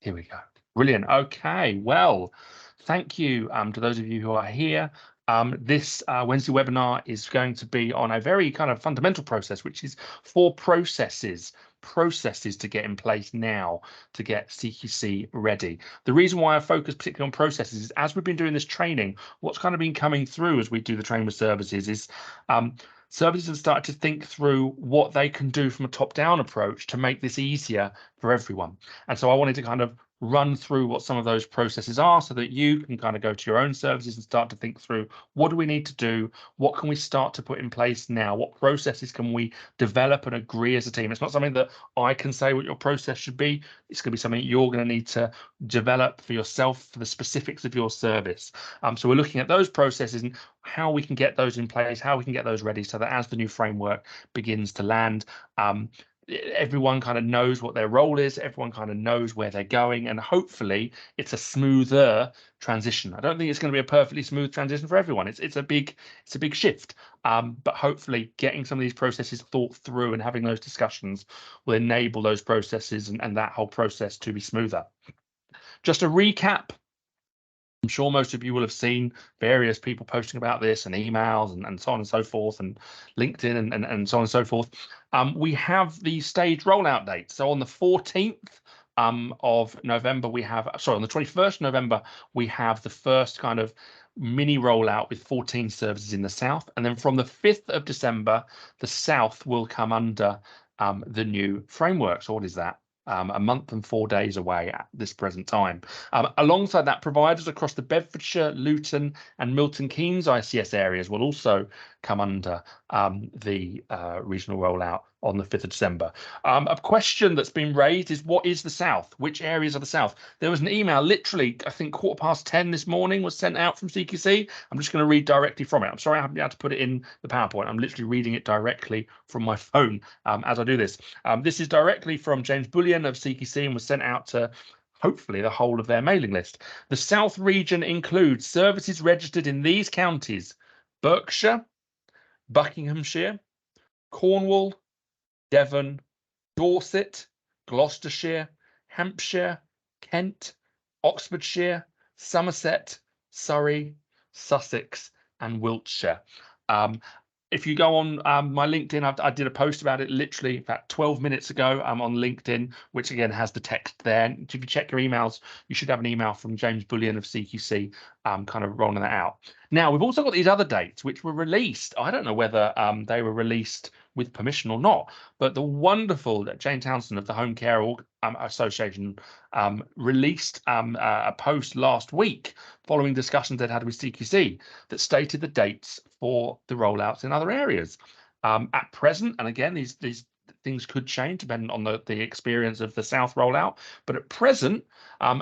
Here we go. Brilliant. Okay. Well, thank you to those of you who are here. This Wednesday webinar is going to be on a very kind of fundamental process, which is 4 processes to get in place now to get CQC ready. The reason why I focus particularly on processes is as we've been doing this training, what's kind of been coming through as we do the training with services is services have started to think through what they can do from a top-down approach to make this easier for everyone. And so I wanted to kind of run through what some of those processes are so that you can kind of go to your own services and start to think through what do we need to do, what can we start to put in place now, what processes can we develop and agree as a team. It's not something that I can say what your process should be. It's going to be something you're going to need to develop for yourself for the specifics of your service. So we're looking at those processes and how we can get those in place, how we can get those ready so that as the new framework begins to land, everyone kind of knows what their role is, everyone kind of knows where they're going, and hopefully it's a smoother transition. I don't think it's going to be a perfectly smooth transition for everyone. It's a big shift, but hopefully getting some of these processes thought through and having those discussions will enable those processes and that whole process to be smoother. Just a recap. I'm sure most of you will have seen various people posting about this and emails and so on and so forth, and LinkedIn and so on and so forth. We have the stage rollout date. So on the 14th of November, on the 21st of November, we have the first kind of mini rollout with 14 services in the South. And then from the 5th of December, the South will come under the new framework. So what is that? A month and 4 days away at this present time. Alongside that, providers across the Bedfordshire, Luton and Milton Keynes ICS areas will also come under the regional rollout on the 5th of December. A question that's been raised is, what is the South? Which areas are the South? There was an email, literally, I think 10:15 this morning was sent out from CQC. I'm just going to read directly from it. I'm sorry I haven't been able to put it in the PowerPoint. I'm literally reading it directly from my phone as I do this. This is directly from James Bullion of CQC and was sent out to hopefully the whole of their mailing list. The South region includes services registered in these counties: Berkshire, Buckinghamshire, Cornwall, Devon, Dorset, Gloucestershire, Hampshire, Kent, Oxfordshire, Somerset, Surrey, Sussex, and Wiltshire. If you go on my LinkedIn, I did a post about it literally about 12 minutes ago on LinkedIn, which again has the text there. If you check your emails, you should have an email from James Bullion of CQC kind of rolling that out. Now, we've also got these other dates which were released. I don't know whether they were released with permission or not, but the wonderful Jane Townsend of the Home Care Association released a post last week following discussions they'd had with CQC that stated the dates for the rollouts in other areas. At present, and again, these things could change depending on the experience of the South rollout, but at present,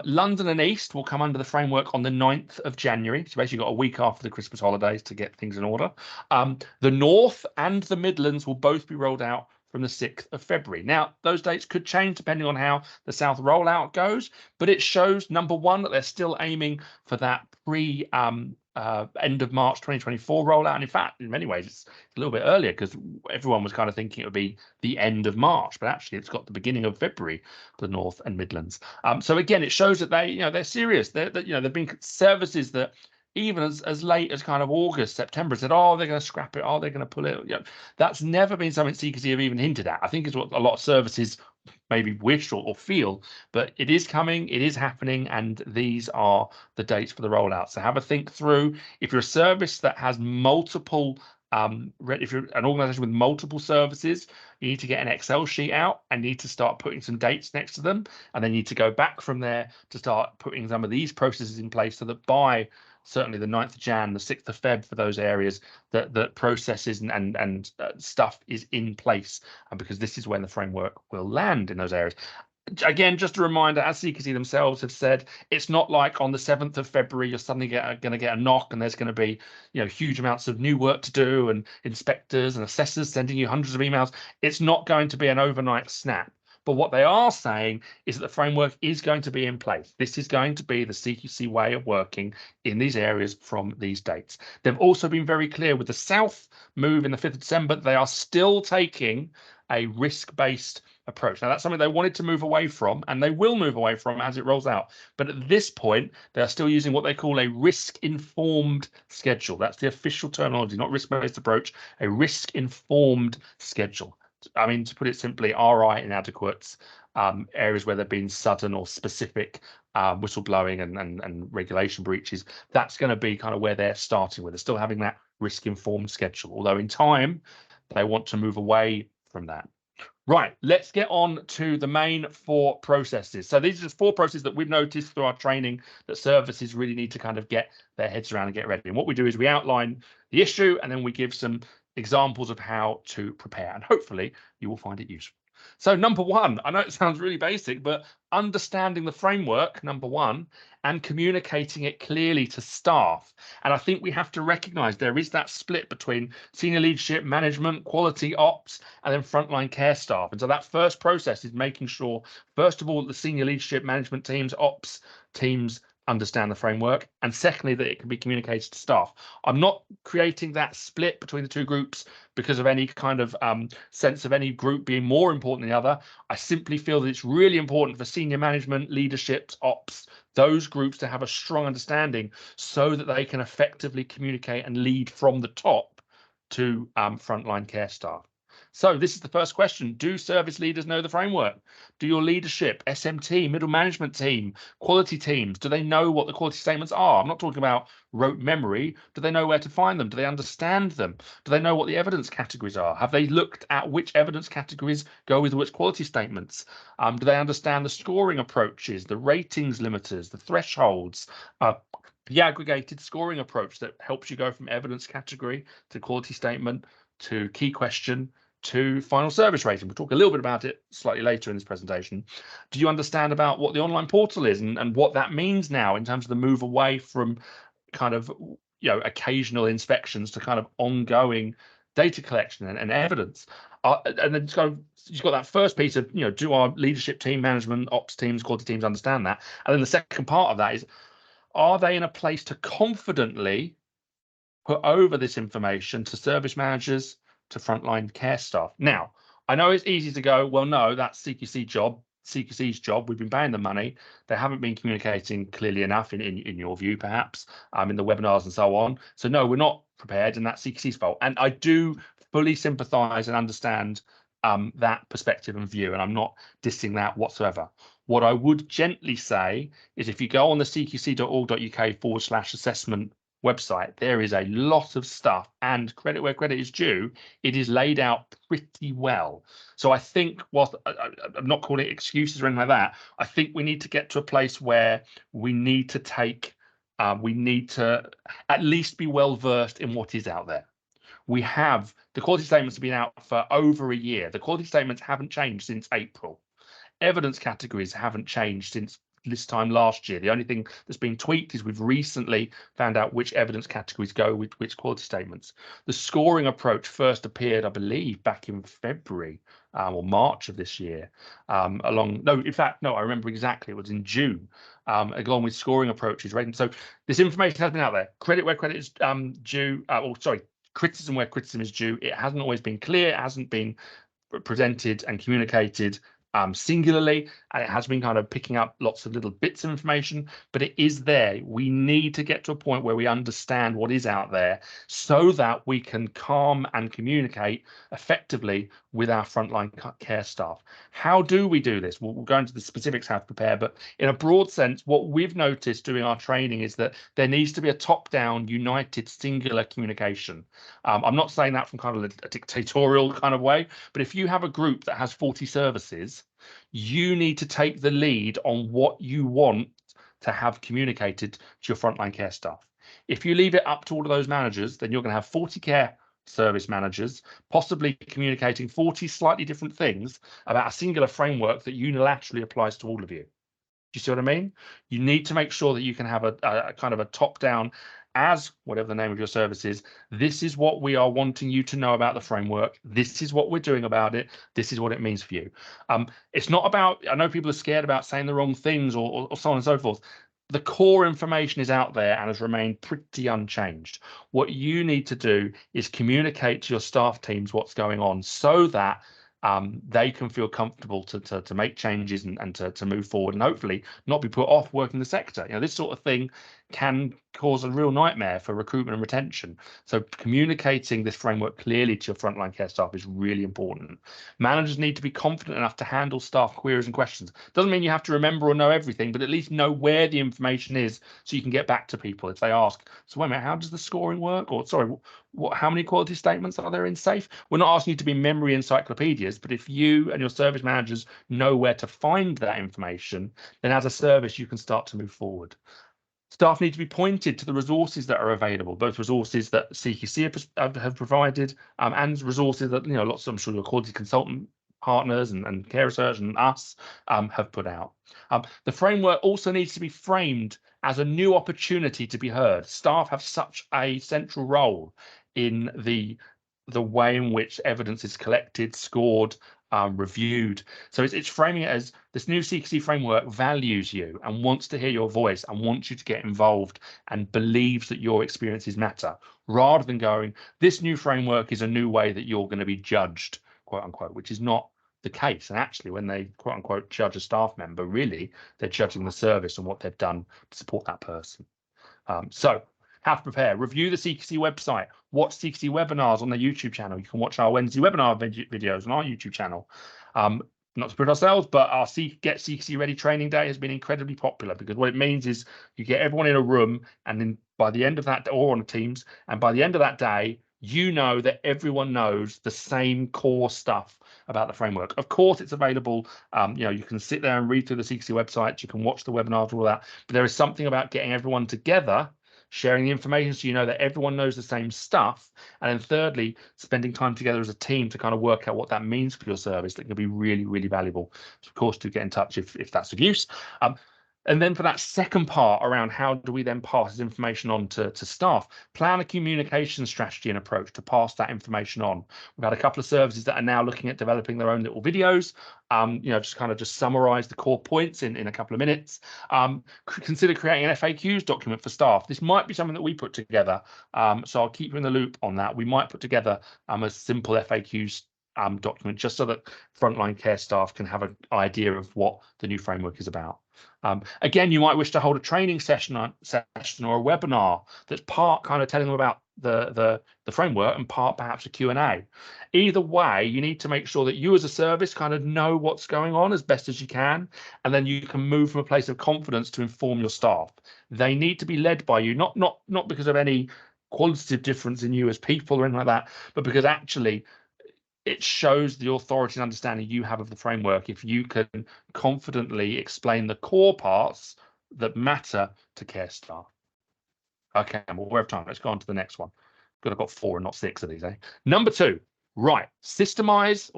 London and East will come under the framework on the 9th of January. So basically got a week after the Christmas holidays to get things in order. The North and the Midlands will both be rolled out from the 6th of February. Now, those dates could change depending on how the South rollout goes, but it shows, number one, that they're still aiming for that end of March 2024 rollout. And in fact, in many ways, it's a little bit earlier because everyone was kind of thinking it would be the end of March, but actually it's got the beginning of February for the North and Midlands. So again, it shows that they're serious. There've been services that even as late as kind of August, September, said, oh, they're going to scrap it, oh, they're going to pull it. That's never been something CQC have even hinted at. I think it's what a lot of services maybe wish or feel, but it is coming, it is happening, and these are the dates for the rollout. So have a think through. If you're a service that has multiple if you're an organization with multiple services, you need to get an Excel sheet out and need to start putting some dates next to them, and then you need to go back from there to start putting some of these processes in place so that by certainly the 9th of Jan, the 6th of Feb for those areas, that processes and stuff is in place, because this is when the framework will land in those areas. Again, just a reminder, as CQC themselves have said, it's not like on the 7th of February you're suddenly going to get a knock and there's going to be huge amounts of new work to do and inspectors and assessors sending you hundreds of emails. It's not going to be an overnight snap. But what they are saying is that the framework is going to be in place. This is going to be the CQC way of working in these areas from these dates. They've also been very clear with the South move in the 5th of December, they are still taking a risk-based approach. Now, that's something they wanted to move away from, and they will move away from as it rolls out. But at this point, they are still using what they call a risk-informed schedule. That's the official terminology, not risk-based approach, a risk-informed schedule. I mean, to put it simply, RI inadequates, areas where there have been sudden or specific whistleblowing and regulation breaches, that's going to be kind of where they're starting with. They're still having that risk-informed schedule, although in time, they want to move away from that. Right, let's get on to the main 4 processes. So these are just 4 processes that we've noticed through our training that services really need to kind of get their heads around and get ready. And what we do is we outline the issue and then we give some examples of how to prepare, and hopefully you will find it useful. So number 1, I know it sounds really basic, but understanding the framework, number 1, and communicating it clearly to staff. And I think we have to recognize there is that split between senior leadership, management, quality, ops, and then frontline care staff. And so that first process is making sure, first of all, the senior leadership, management teams, ops teams understand the framework, and secondly, that it can be communicated to staff. I'm not creating that split between the 2 groups because of any kind of sense of any group being more important than the other. I simply feel that it's really important for senior management, leadership, ops, those groups to have a strong understanding so that they can effectively communicate and lead from the top to frontline care staff. So this is the first question. Do service leaders know the framework? Do your leadership, SMT, middle management team, quality teams, do they know what the quality statements are? I'm not talking about rote memory. Do they know where to find them? Do they understand them? Do they know what the evidence categories are? Have they looked at which evidence categories go with which quality statements? Do they understand the scoring approaches, the ratings limiters, the thresholds, the aggregated scoring approach that helps you go from evidence category to quality statement to key question to final service rating? We'll talk a little bit about it slightly later in this presentation. Do you understand about what the online portal is and what that means now in terms of the move away from kind of, occasional inspections to kind of ongoing data collection and evidence? And then you've got that first piece of, do our leadership team, management, ops teams, quality teams understand that? And then the second part of that is, are they in a place to confidently put over this information to service managers, to frontline care staff? Now, I know it's easy to go, well, no, that's CQC's job. We've been paying them money. They haven't been communicating clearly enough in your view, perhaps, in the webinars and so on. So no, we're not prepared, and that's CQC's fault. And I do fully sympathise and understand that perspective and view, and I'm not dissing that whatsoever. What I would gently say is if you go on the cqc.org.uk/assessment website, there is a lot of stuff, and credit where credit is due, it is laid out pretty well. So I think, whilst I'm not calling it excuses or anything like that, I think we need to get to a place where we need to at least be well versed in what is out there. We have the quality statements have been out for over a year. The quality statements haven't changed since April. Evidence categories haven't changed since this time last year. The only thing that's been tweaked is we've recently found out which evidence categories go with which quality statements. The scoring approach first appeared, I believe, back in February or March of this year. I remember exactly, it was in June, along with scoring approaches. Right? And so this information has been out there. Credit where credit is due, criticism where criticism is due. It hasn't always been clear. It hasn't been presented and communicated singularly, and it has been kind of picking up lots of little bits of information, but it is there. We need to get to a point where we understand what is out there so that we can calm and communicate effectively with our frontline care staff. How do we do this? We'll go into the specifics how to prepare, but in a broad sense, what we've noticed doing our training is that there needs to be a top-down, united, singular communication. I'm not saying that from kind of a dictatorial kind of way, but if you have a group that has 40 services, you need to take the lead on what you want to have communicated to your frontline care staff. If you leave it up to all of those managers, then you're going to have 40 care service managers possibly communicating 40 slightly different things about a singular framework that unilaterally applies to all of you. Do you see what I mean? You need to make sure that you can have a kind of a top-down as whatever the name of your service is. This is what we are wanting you to know about the framework. This is what we're doing about it. This is what it means for you. It's not about, I know people are scared about saying the wrong things or so on and so forth. The core information is out there and has remained pretty unchanged. What you need to do is communicate to your staff teams what's going on so that they can feel comfortable to make changes and to move forward and hopefully not be put off working the sector. This sort of thing can cause a real nightmare for recruitment and retention. So communicating this framework clearly to your frontline care staff is really important. Managers need to be confident enough to handle staff queries and questions. Doesn't mean you have to remember or know everything, but at least know where the information is so you can get back to people if they ask, so wait a minute, how does the scoring work? Or sorry, how many quality statements are there in SAFE? We're not asking you to be memory encyclopedias, but if you and your service managers know where to find that information, then as a service, you can start to move forward. Staff need to be pointed to the resources that are available, both resources that CQC have provided and resources that, lots of, I'm sure your quality consultant partners and Care Research and us have put out. The framework also needs to be framed as a new opportunity to be heard. Staff have such a central role in the way in which evidence is collected, scored, reviewed. So it's framing it as this new CQC framework values you and wants to hear your voice and wants you to get involved and believes that your experiences matter, rather than going, this new framework is a new way that you're going to be judged, quote unquote, which is not the case. And actually, when they quote unquote judge a staff member, really they're judging the service and what they've done to support that person. So how to prepare: review the CQC website, watch CQC webinars on the YouTube channel. You can watch our Wednesday webinar videos on our YouTube channel. Not to put ourselves, but our Get CQC Ready training day has been incredibly popular, because what it means is you get everyone in a room, and then by the end of that, or on Teams, and by the end of that day, you know that everyone knows the same core stuff about the framework. Of course, it's available. You can sit there and read through the CQC website. You can watch the webinars, all that. But there is something about getting everyone together, sharing the information so you know that everyone knows the same stuff. And then thirdly, spending time together as a team to kind of work out what that means for your service, that can be really, really valuable. So of course, do get in touch if that's of use. And then for that second part around how do we then pass this information on to staff, plan a communication strategy and approach to pass that information on. We've had a couple of services that are now looking at developing their own little videos, just summarize the core points in a couple of minutes. Consider creating an FAQs document for staff. This might be something that we put together, so I'll keep you in the loop on that. We might put together a simple FAQs document just so that frontline care staff can have an idea of what the new framework is about. Again, you might wish to hold a training session or a webinar that's part kind of telling them about the framework and part perhaps a Q&A. Either way, you need to make sure that you as a service kind of know what's going on as best as you can, and then you can move from a place of confidence to inform your staff. They need to be led by you, not because of any qualitative difference in you as people or anything like that, but because actually it shows the authority and understanding you have of the framework if you can confidently explain the core parts that matter to care staff. Okay, well, we're out of time. Let's go on to the next one. Good, I've got 4 and not 6 of these, eh? Number 2, right, systemize,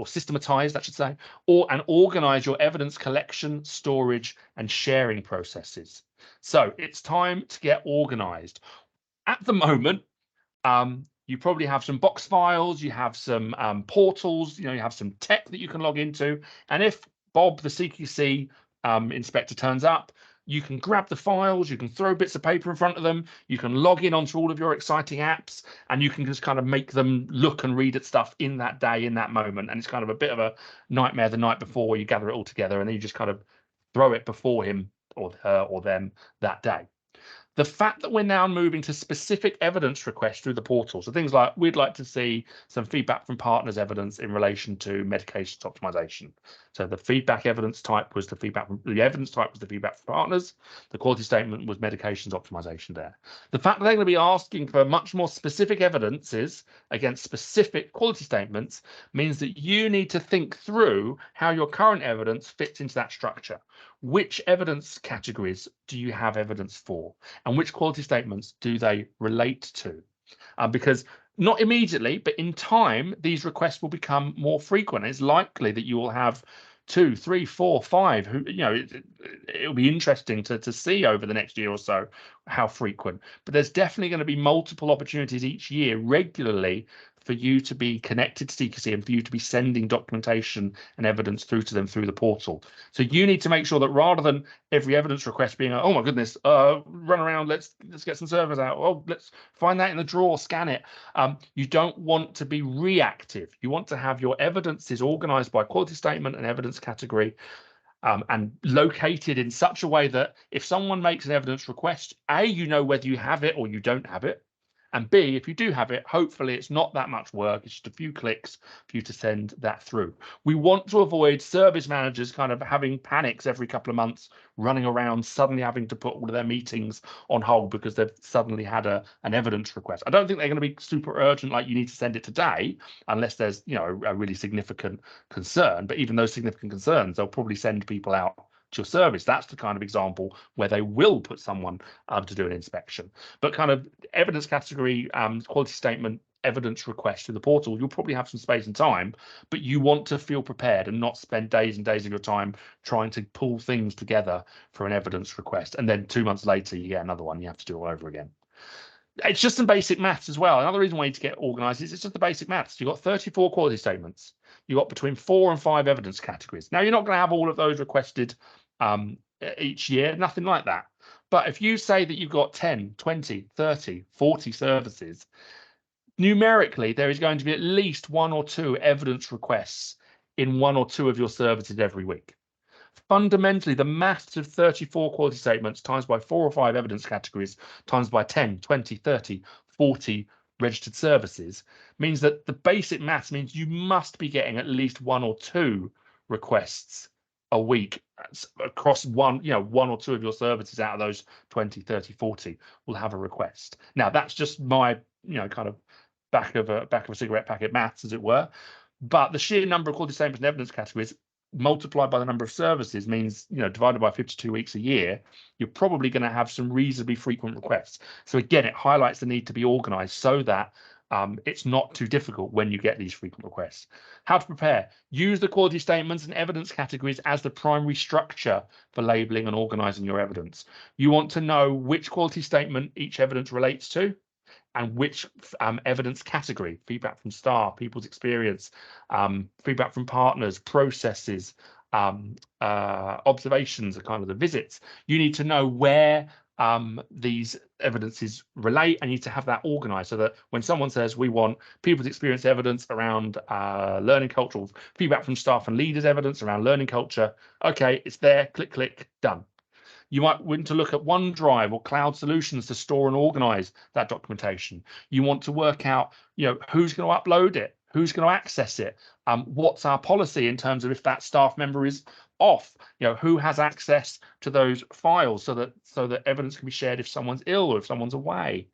I should say, and organize your evidence collection, storage, and sharing processes. So it's time to get organized. At the moment, you probably have some box files, you have some portals, you have some tech that you can log into. And if Bob, the CQC inspector, turns up, you can grab the files, you can throw bits of paper in front of them, you can log in onto all of your exciting apps, and you can just kind of make them look and read at stuff in that day, in that moment. And it's kind of a bit of a nightmare the night before, where you gather it all together and then you just kind of throw it before him or her or them that day. The fact that we're now moving to specific evidence requests through the portal, so things like, we'd like to see some feedback from partners evidence in relation to medications optimization. So the feedback evidence type was the feedback from the evidence type was the feedback from partners. The quality statement was medications optimization there. The fact that they're going to be asking for much more specific evidences against specific quality statements means that you need to think through how your current evidence fits into that structure. Which evidence categories do you have evidence for? And which quality statements do they relate to? Because not immediately, but in time, these requests will become more frequent. It's likely that you will have 2, 3, 4, 5. Who, it'll be interesting to see over the next year or so how frequent. But there's definitely going to be multiple opportunities each year regularly for you to be connected to CQC and for you to be sending documentation and evidence through to them through the portal. So you need to make sure that rather than every evidence request being, oh my goodness, run around, let's get some servers out. Oh, let's find that in the drawer, scan it. You don't want to be reactive. You want to have your evidences organized by quality statement and evidence category, and located in such a way that if someone makes an evidence request, A, you know whether you have it or you don't have it. And B, if you do have it, hopefully it's not that much work. It's just a few clicks for you to send that through. We want to avoid service managers kind of having panics every couple of months, running around, suddenly having to put all of their meetings on hold because they've suddenly had an evidence request. I don't think they're going to be super urgent, like you need to send it today, unless there's a really significant concern. But even those significant concerns, they'll probably send people out to your service. That's the kind of example where they will put someone to do an inspection. But kind of evidence category, quality statement, evidence request through the portal, you'll probably have some space and time, but you want to feel prepared and not spend days and days of your time trying to pull things together for an evidence request. And then 2 months later, you get another one you have to do all over again. It's just some basic maths as well. Another reason why you need to get organized is it's just the basic maths. You've got 34 quality statements. You've got between 4 and 5 evidence categories. Now, you're not going to have all of those requested each year, nothing like that. But if you say that you've got 10, 20, 30, 40 services, numerically, there is going to be at least 1 or 2 evidence requests in 1 or 2 of your services every week. Fundamentally, the maths of 34 quality statements times by 4 or 5 evidence categories times by 10, 20, 30, 40 registered services means that the basic maths means you must be getting at least 1 or 2 requests a week across one or 2 of your services out of those 20, 30, 40 will have a request. Now, that's just my kind of back of a cigarette packet maths, as it were. But the sheer number of quality statements and evidence categories multiplied by the number of services means, divided by 52 weeks a year, you're probably going to have some reasonably frequent requests. So again, it highlights the need to be organized so that it's not too difficult when you get these frequent requests. How to prepare? Use the quality statements and evidence categories as the primary structure for labeling and organizing your evidence. You want to know which quality statement each evidence relates to, and which evidence category: feedback from staff, people's experience, feedback from partners, processes, observations, are kind of the visits. You need to know where these evidences relate, and you need to have that organized so that when someone says we want people's experience evidence around learning culture, or feedback from staff and leaders evidence around learning culture, okay, it's there, click, click, done. You might want to look at OneDrive or cloud solutions to store and organize that documentation. You want to work out, who's going to upload it, who's going to access it, what's our policy in terms of if that staff member is off, who has access to those files so that evidence can be shared if someone's ill or if someone's away.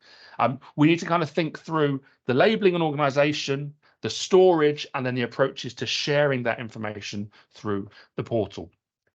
We need to kind of think through the labeling and organization, the storage, and then the approaches to sharing that information through the portal.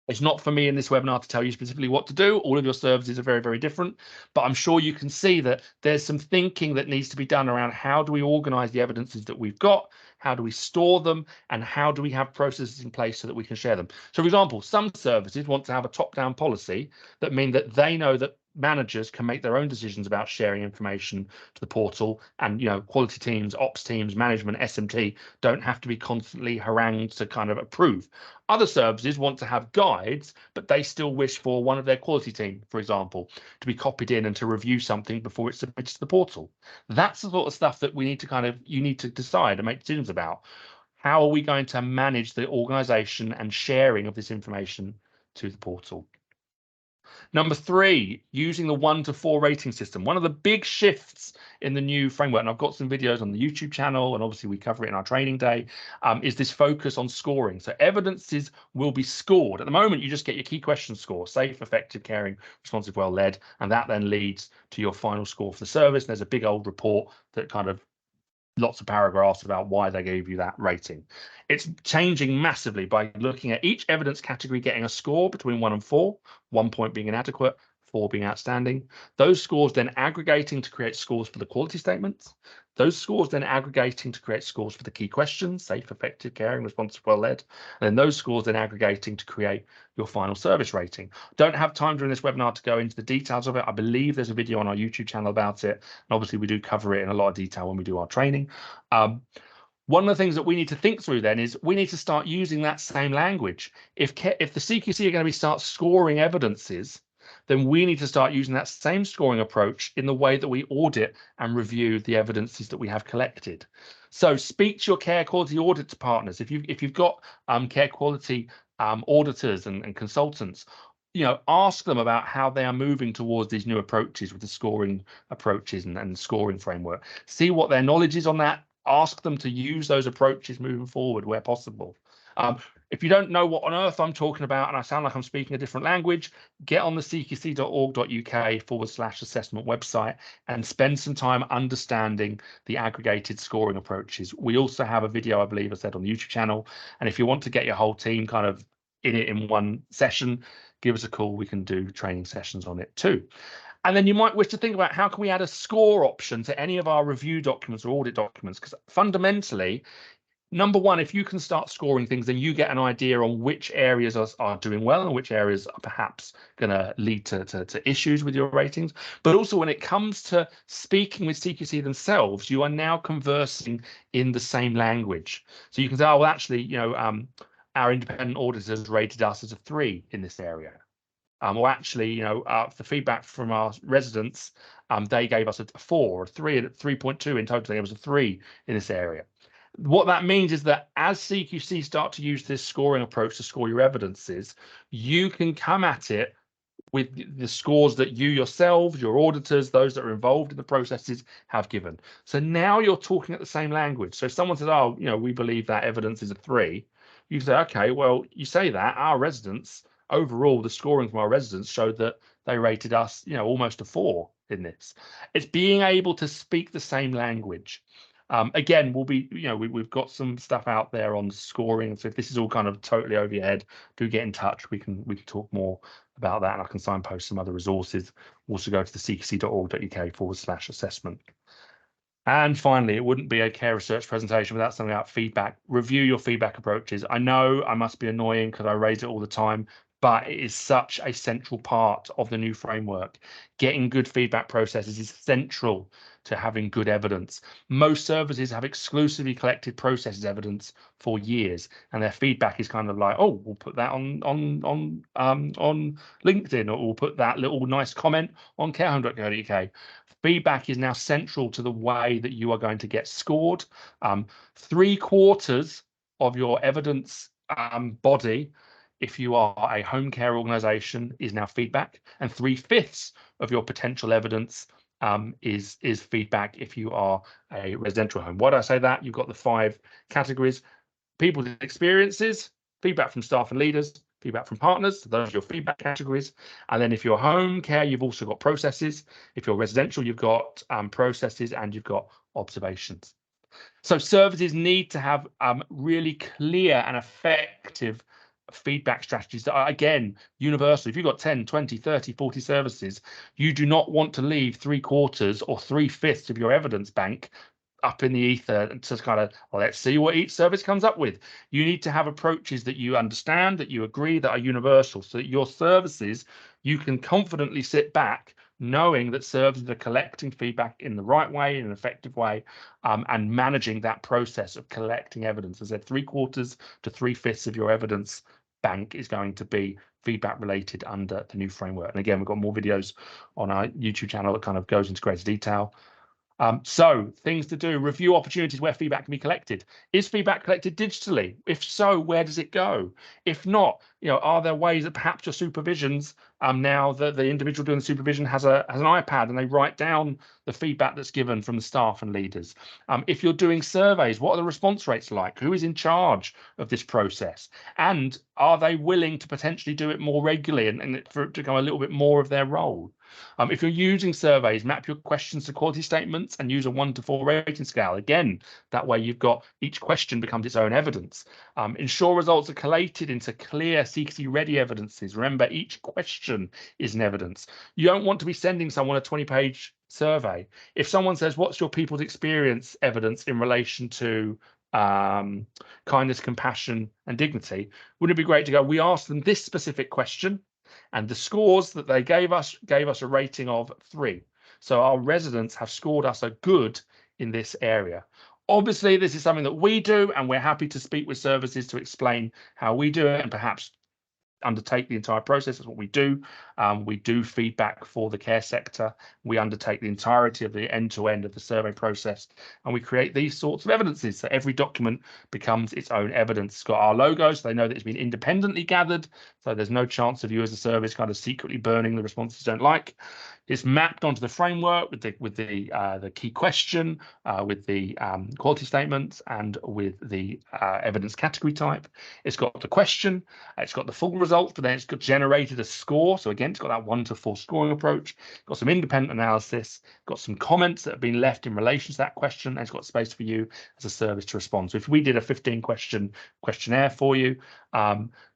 It's not for me in this webinar to tell you specifically what to do. All of your services are very, very different, but I'm sure you can see that there's some thinking that needs to be done around how do we organize the evidences that we've got, how do we store them, and how do we have processes in place so that we can share them. So, for example, some services want to have a top-down policy that mean that they know that managers can make their own decisions about sharing information to the portal, and quality teams, ops teams, management, SMT don't have to be constantly harangued to kind of approve. Other services want to have guides, but they still wish for one of their quality team, for example, to be copied in and to review something before it's submitted to the portal. That's the sort of stuff that we need to you need to decide and make decisions about. How are we going to manage the organization and sharing of this information to the portal? Number 3, using the 1 to 4 rating system. One of the big shifts in the new framework, and I've got some videos on the YouTube channel, and obviously we cover it in our training day, is this focus on scoring. So evidences will be scored. At the moment, you just get your key question score: safe, effective, caring, responsive, well led, and that then leads to your final score for the service. There's a big old report that kind of lots of paragraphs about why they gave you that rating. It's changing massively by looking at each evidence category getting a score between 1 and 4, 1 point being inadequate, 4 being outstanding. Those scores then aggregating to create scores for the quality statements. Those scores then aggregating to create scores for the key questions, safe, effective, caring, responsive, well-led. And then those scores then aggregating to create your final service rating. Don't have time during this webinar to go into the details of it. I believe there's a video on our YouTube channel about it. And obviously we do cover it in a lot of detail when we do our training. One of the things that we need to think through then is we need to start using that same language. If the CQC are going to start scoring evidences, then we need to start using that same scoring approach in the way that we audit and review the evidences that we have collected. So speak to your care quality audit partners. If you've got care quality auditors and consultants, ask them about how they are moving towards these new approaches with the scoring approaches and scoring framework. See what their knowledge is on that. Ask them to use those approaches moving forward where possible. If you don't know what on earth I'm talking about and I sound like I'm speaking a different language, get on the cqc.org.uk/assessment website and spend some time understanding the aggregated scoring approaches. We also have a video, I believe I said, on the YouTube channel. And if you want to get your whole team kind of in one session, give us a call. We can do training sessions on it too. And then you might wish to think about how can we add a score option to any of our review documents or audit documents? Because fundamentally, number one, if you can start scoring things, then you get an idea on which areas are doing well and which areas are perhaps going to lead to issues with your ratings. But also when it comes to speaking with CQC themselves, you are now conversing in the same language. So you can say, oh, well, actually, our independent auditors rated us as a 3 in this area. Or actually, the feedback from our residents, they gave us a 4 or 3, 3.2 in total. They gave us a 3 in this area. What that means is that as CQC start to use this scoring approach to score your evidences, you can come at it with the scores that you yourselves, your auditors, those that are involved in the processes have given. So now you're talking at the same language. So if someone says, oh, we believe that evidence is a 3, you say, okay, well, you say that our residents, overall, the scoring from our residents showed that they rated us, almost a 4 in this. It's being able to speak the same language. Again, we'll be, we've got some stuff out there on scoring. So if this is all kind of totally over your head, do get in touch. We can talk more about that, and I can signpost some other resources. Also go to the cqc.org.uk/assessment. And finally, it wouldn't be a care research presentation without something about feedback. Review your feedback approaches. I know I must be annoying because I raise it all the time, but it is such a central part of the new framework. Getting good feedback processes is central to having good evidence. Most services have exclusively collected processes evidence for years, and their feedback is kind of like, oh, we'll put that on LinkedIn, or we'll put that little nice comment on carehome.co.uk. Feedback is now central to the way that you are going to get scored. 3/4 of your evidence body, if you are a home care organisation, is now feedback, and 3/5 of your potential evidence is feedback if you are a residential home. Why do I say that? You've got the 5 categories: people's experiences, feedback from staff and leaders, feedback from partners. So those are your feedback categories. And then if you're home care, you've also got processes. If you're residential, you've got processes, and you've got observations. So services need to have really clear and effective feedback strategies that are, again, universal. If you've got 10, 20, 30, 40 services, you do not want to leave 3/4 or 3/5 of your evidence bank up in the ether and just kind of, well, let's see what each service comes up with. You need to have approaches that you understand, that you agree, that are universal, so that your services, you can confidently sit back knowing that services are collecting feedback in the right way, in an effective way, and managing that process of collecting evidence. As I said, 3/4 to 3/5 of your evidence bank is going to be feedback related under the new framework. And again, we've got more videos on our YouTube channel that kind of goes into greater detail. So things to do: review opportunities where feedback can be collected. Is feedback collected digitally? If so, where does it go? If not, are there ways that perhaps your supervisions, now that the individual doing the supervision has an iPad and they write down the feedback that's given from the staff and leaders? If you're doing surveys, what are the response rates like? Who is in charge of this process? And are they willing to potentially do it more regularly and for it to become a little bit more of their role? If you're using surveys, map your questions to quality statements and use a 1 to 4 rating scale. Again, that way you've got each question becomes its own evidence. Ensure results are collated into clear CQC-ready evidences. Remember, each question is an evidence. You don't want to be sending someone a 20-page survey. If someone says, what's your people's experience evidence in relation to kindness, compassion, and dignity, wouldn't it be great to go, we asked them this specific question, and the scores that they gave us a rating of 3. So our residents have scored us a good in this area. Obviously, this is something that we do, and we're happy to speak with services to explain how we do it and perhaps undertake the entire process. That's what we do. We do feedback for the care sector. We undertake the entirety of the end-to-end of the survey process, and we create these sorts of evidences. So every document becomes its own evidence. It's got our logo, so they know that it's been independently gathered. So there's no chance of you as a service kind of secretly burning the responses you don't like. It's mapped onto the framework with the key question, with the quality statements, and with the evidence category type. It's got the question, it's got the full results, but then it's got generated a score. So again, it's got that 1 to 4 scoring approach. It's got some independent analysis, got some comments that have been left in relation to that question, and it's got space for you as a service to respond. So if we did a 15-question questionnaire for you,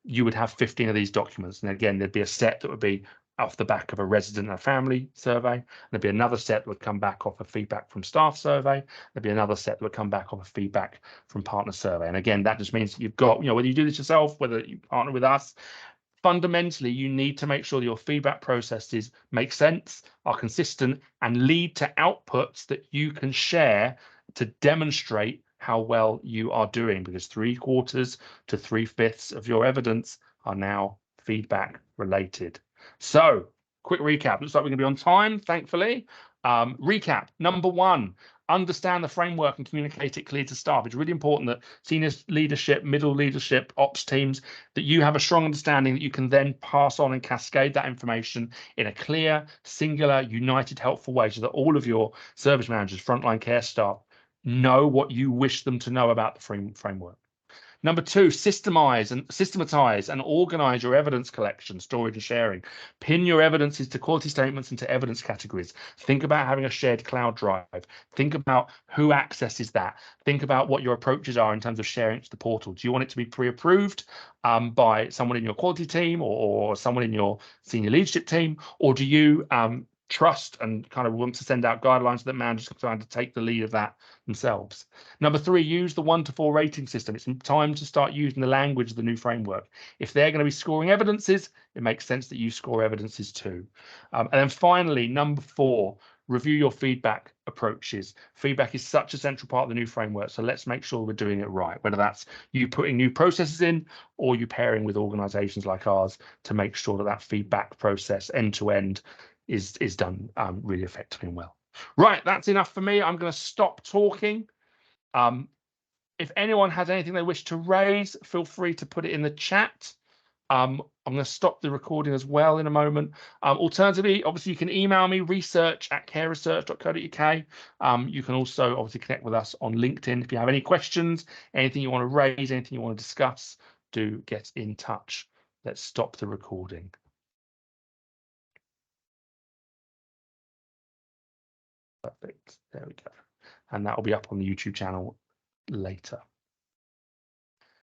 you would have 15 of these documents. And again, there'd be a set that would be off the back of a resident and a family survey. There'd be another set that would come back off a feedback from staff survey. There'd be another set that would come back off a feedback from partner survey. And again, that just means that you've got, whether you do this yourself, whether you partner with us, fundamentally, you need to make sure that your feedback processes make sense, are consistent, and lead to outputs that you can share to demonstrate how well you are doing, because 3/4 to 3/5 of your evidence are now feedback related. So, quick recap. Looks like we're going to be on time, thankfully. Recap. Number 1, understand the framework and communicate it clearly to staff. It's really important that senior leadership, middle leadership, ops teams, that you have a strong understanding that you can then pass on and cascade that information in a clear, singular, united, helpful way, so that all of your service managers, frontline care staff, know what you wish them to know about the framework. Number 2, systematize and organize your evidence collection, storage, and sharing. Pin your evidences to quality statements and to evidence categories. Think about having a shared cloud drive. Think about who accesses that. Think about what your approaches are in terms of sharing it to the portal. Do you want it to be pre-approved by someone in your quality team or someone in your senior leadership team, or do you trust and kind of want to send out guidelines that managers can try to take the lead of that themselves? Number 3, use the 1 to 4 rating system. It's time to start using the language of the new framework. If they're going to be scoring evidences, it makes sense that you score evidences too. And then finally, number 4, review your feedback approaches. Feedback is such a central part of the new framework, so let's make sure we're doing it right, whether that's you putting new processes in or you pairing with organizations like ours to make sure that that feedback process end to end is done really effectively and well. Right, that's enough for me. I'm going to stop talking. If anyone has anything they wish to raise, feel free to put it in the chat. I'm going to stop the recording as well in a moment. Alternatively, obviously, you can email me, research@careresearch.co.uk. You can also obviously connect with us on LinkedIn. If you have any questions, anything you want to raise, anything you want to discuss, do get in touch. Let's stop the recording. Perfect. There we go. And that will be up on the YouTube channel later.